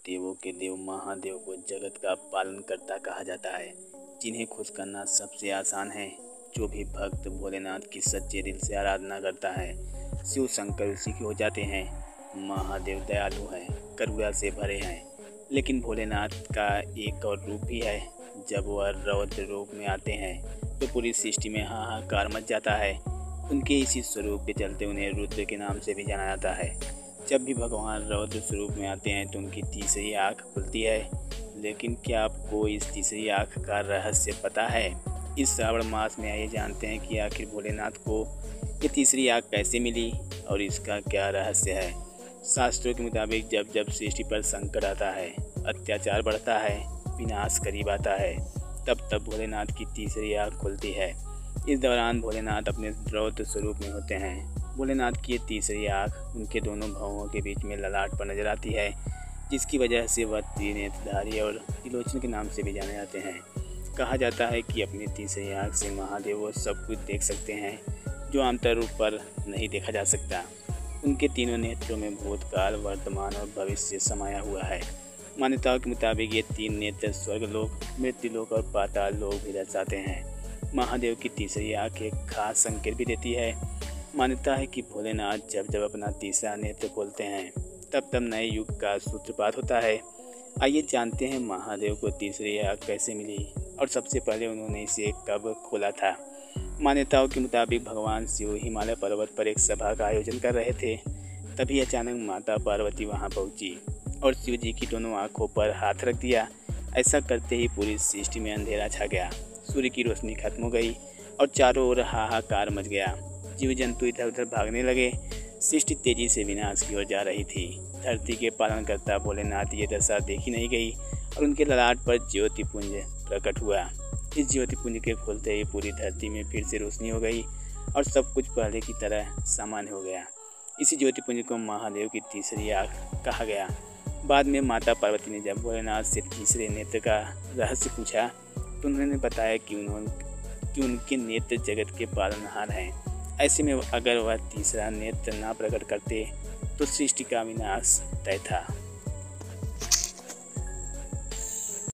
देवों के देव महादेव को जगत का पालनकर्ता कहा जाता है, जिन्हें खुश करना सबसे आसान है। जो भी भक्त भोलेनाथ की सच्चे दिल से आराधना करता है, शिव शंकर उसी के हो जाते हैं। महादेव दयालु हैं, करुणा से भरे हैं, लेकिन भोलेनाथ का एक और रूप भी है। जब वह रौद्र रूप में आते हैं तो पूरी सृष्टि में हाहाकार मच जाता है। उनके इसी स्वरूप के चलते उन्हें रुद्र के नाम से भी जाना जाता है। जब भी भगवान रौद्र स्वरूप में आते हैं तो उनकी तीसरी आँख खुलती है। लेकिन क्या आपको इस तीसरी आँख का रहस्य पता है? इस श्रावण मास में आइए जानते हैं कि आखिर भोलेनाथ को ये तीसरी आँख कैसे मिली और इसका क्या रहस्य है। शास्त्रों के मुताबिक जब जब सृष्टि पर संकट आता है, अत्याचार बढ़ता है, विनाश करीब आता है, तब तब भोलेनाथ की तीसरी आँख खुलती है। इस दौरान भोलेनाथ अपने रौद्र स्वरूप में होते हैं। भोलेनाथ की ये तीसरी आँख उनके दोनों भौहों के बीच में ललाट पर नजर आती है, जिसकी वजह से वह त्रिनेत्रधारी और त्रिलोचन के नाम से भी जाने जाते हैं। कहा जाता है कि अपनी तीसरी आँख से महादेव वो सब कुछ देख सकते हैं जो आमतौर रूप पर नहीं देखा जा सकता। उनके तीनों नेत्रों में भूतकाल, वर्तमान और भविष्य समाया हुआ है। मान्यताओं के मुताबिक ये तीन नेत्र स्वर्गलोक, मृत्युलोक और पाताल लोक भी दर्शाते हैं। महादेव की तीसरी आँख एक खास संकेत भी देती है। मान्यता है कि भोलेनाथ जब जब अपना तीसरा नेत्र खोलते हैं तब तब नए युग का सूत्रपात होता है। आइए जानते हैं महादेव को तीसरी आँख कैसे मिली और सबसे पहले उन्होंने इसे कब खोला था। मान्यताओं के मुताबिक भगवान शिव हिमालय पर्वत पर एक सभा का आयोजन कर रहे थे। तभी अचानक माता पार्वती वहां पहुंची और शिव जी की दोनों आंखों पर हाथ रख दिया। ऐसा करते ही पूरी सृष्टि में अंधेरा छा गया, सूर्य की रोशनी खत्म हो गई और चारों ओर हाहाकार मच गया। जीव जंतु इधर उधर भागने लगे। सृष्टि तेजी से विनाश की ओर जा रही थी। धरती के पालनकर्ता भोलेनाथ ये दशा देखी नहीं गई और उनके ललाट पर ज्योतिपुंज प्रकट हुआ। इस ज्योतिपुंज के खुलते ही पूरी धरती में फिर से रोशनी हो गई और सब कुछ पहले की तरह सामान्य हो गया। इसी ज्योतिपुंज को महादेव की तीसरी आँख कहा गया। बाद में माता पार्वती ने जब भोलेनाथ से तीसरे नेत्र का रहस्य पूछा तो उन्होंने बताया कि उनके नेत्र जगत के पालनहार हैं। ऐसे में अगर वह तीसरा नेत्र ना प्रकट करते तो सृष्टि का विनाश तय था।